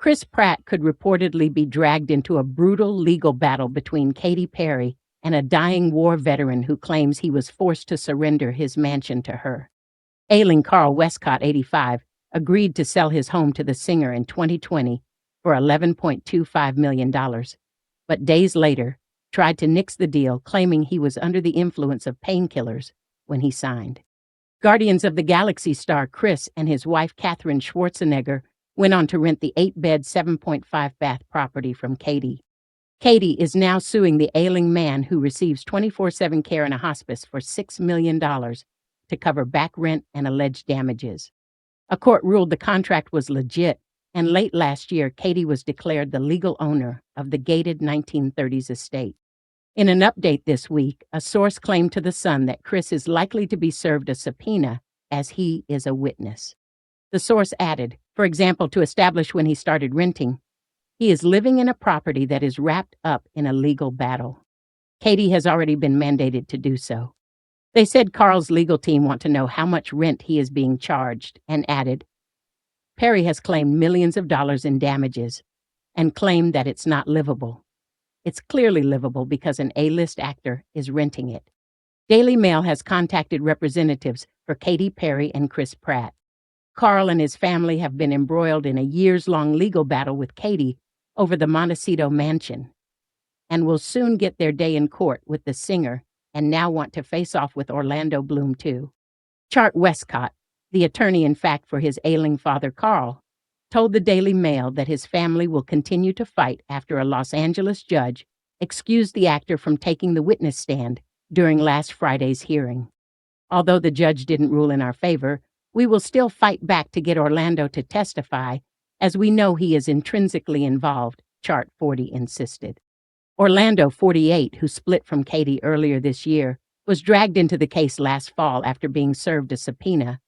Chris Pratt could reportedly be dragged into a brutal legal battle between Katy Perry and a dying war veteran who claims he was forced to surrender his mansion to her. Ailing Carl Westcott, 85, agreed to sell his home to the singer in 2020 for $11.25 million, but days later tried to nix the deal, claiming he was under the influence of painkillers when he signed. Guardians of the Galaxy star Chris and his wife Katherine Schwarzenegger went on to rent the 8-bed, 7.5-bath property from Katy. Katy is now suing the ailing man who receives 24/7 care in a hospice for $6 million to cover back rent and alleged damages. A court ruled the contract was legit, and late last year, Katy was declared the legal owner of the gated 1930s estate. In an update this week, a source claimed to The Sun that Chris is likely to be served a subpoena as he is a witness. The source added, for example, to establish when he started renting, he is living in a property that is wrapped up in a legal battle. Katy has already been mandated to do so. They said Carl's legal team want to know how much rent he is being charged, and added, Perry has claimed millions of dollars in damages and claimed that it's not livable. It's clearly livable because an A-list actor is renting it. Daily Mail has contacted representatives for Katy Perry and Chris Pratt. Carl and his family have been embroiled in a years-long legal battle with Katy over the Montecito mansion, and will soon get their day in court with the singer and now want to face off with Orlando Bloom too. Chart Westcott, the attorney-in-fact for his ailing father Carl, told the Daily Mail that his family will continue to fight after a Los Angeles judge excused the actor from taking the witness stand during last Friday's hearing. Although the judge didn't rule in our favor, we will still fight back to get Orlando to testify, as we know he is intrinsically involved, Chart 40 insisted. Orlando, 48, who split from Katy earlier this year, was dragged into the case last fall after being served a subpoena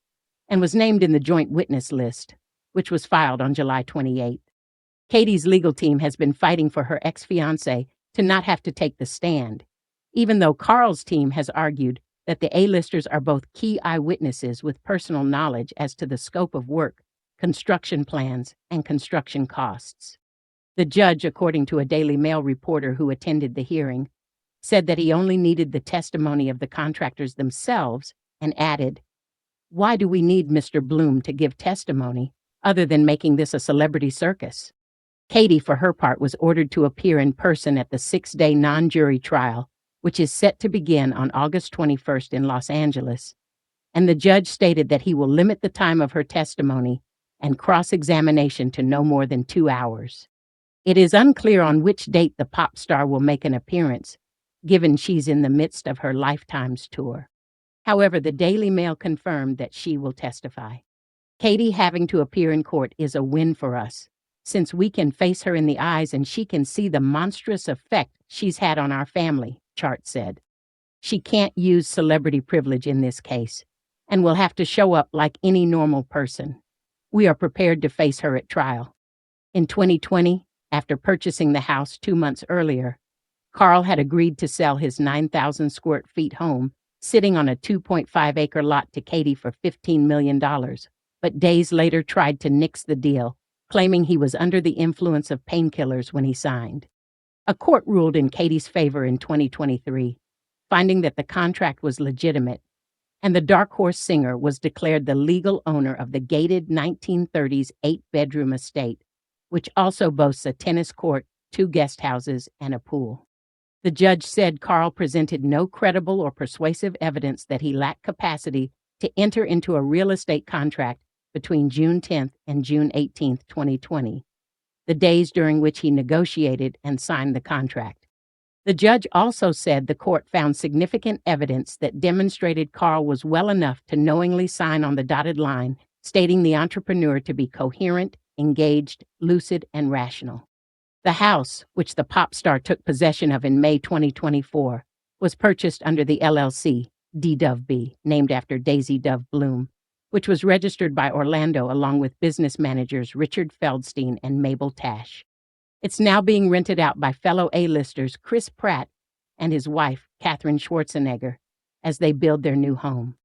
and was named in the joint witness list, which was filed on July 28th. Katy's legal team has been fighting for her ex-fiancé to not have to take the stand, even though Carl's team has argued that the A-listers are both key eyewitnesses with personal knowledge as to the scope of work, construction plans, and construction costs. The judge, according to a Daily Mail reporter who attended the hearing, said that he only needed the testimony of the contractors themselves and added, "Why do we need Mr. Bloom to give testimony other than making this a celebrity circus?" Katy, for her part, was ordered to appear in person at the 6-day non-jury trial, which is set to begin on August 21st in Los Angeles, and the judge stated that he will limit the time of her testimony and cross-examination to no more than 2 hours. It is unclear on which date the pop star will make an appearance, given she's in the midst of her Lifetimes tour. However, the Daily Mail confirmed that she will testify. Katy having to appear in court is a win for us, since we can face her in the eyes and she can see the monstrous effect she's had on our family, Chart said. She can't use celebrity privilege in this case, and will have to show up like any normal person. We are prepared to face her at trial. In 2020, after purchasing the house 2 months earlier, Carl had agreed to sell his 9,000 square feet home sitting on a 2.5-acre lot to Katy for $15 million, but days later tried to nix the deal, claiming he was under the influence of painkillers when he signed. A court ruled in Katy's favor in 2023, finding that the contract was legitimate, and the Dark Horse singer was declared the legal owner of the gated 1930s 8-bedroom estate, which also boasts a tennis court, 2 guest houses, and a pool. The judge said Carl presented no credible or persuasive evidence that he lacked capacity to enter into a real estate contract between June 10th and June 18th, 2020, the days during which he negotiated and signed the contract. The judge also said the court found significant evidence that demonstrated Carl was well enough to knowingly sign on the dotted line, stating the entrepreneur to be coherent, engaged, lucid, and rational. The house, which the pop star took possession of in May 2024, was purchased under the LLC, D-Dove-B, named after Daisy Dove Bloom, which was registered by Orlando along with business managers Richard Feldstein and Mabel Tash. It's now being rented out by fellow A-listers Chris Pratt and his wife, Katherine Schwarzenegger, as they build their new home.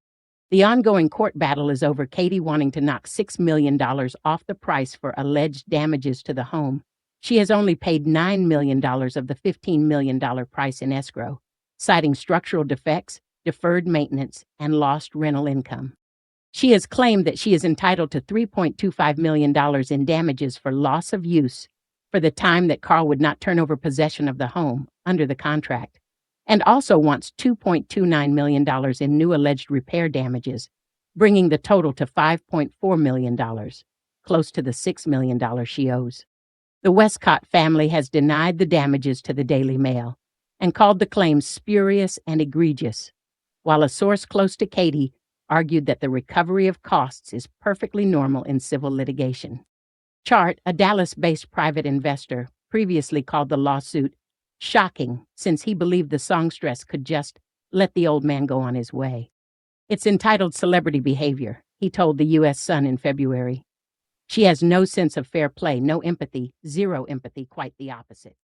The ongoing court battle is over Katy wanting to knock $6 million off the price for alleged damages to the home. She has only paid $9 million of the $15 million price in escrow, citing structural defects, deferred maintenance, and lost rental income. She has claimed that she is entitled to $3.25 million in damages for loss of use for the time that Carl would not turn over possession of the home under the contract, and also wants $2.29 million in new alleged repair damages, bringing the total to $5.4 million, close to the $6 million she owes. The Westcott family has denied the damages to the Daily Mail and called the claims spurious and egregious, while a source close to Katy argued that the recovery of costs is perfectly normal in civil litigation. Chart, a Dallas-based private investor, previously called the lawsuit shocking, since he believed the songstress could just let the old man go on his way. It's entitled Celebrity Behavior, he told the U.S. Sun in February. She has no sense of fair play, no empathy, zero empathy, quite the opposite.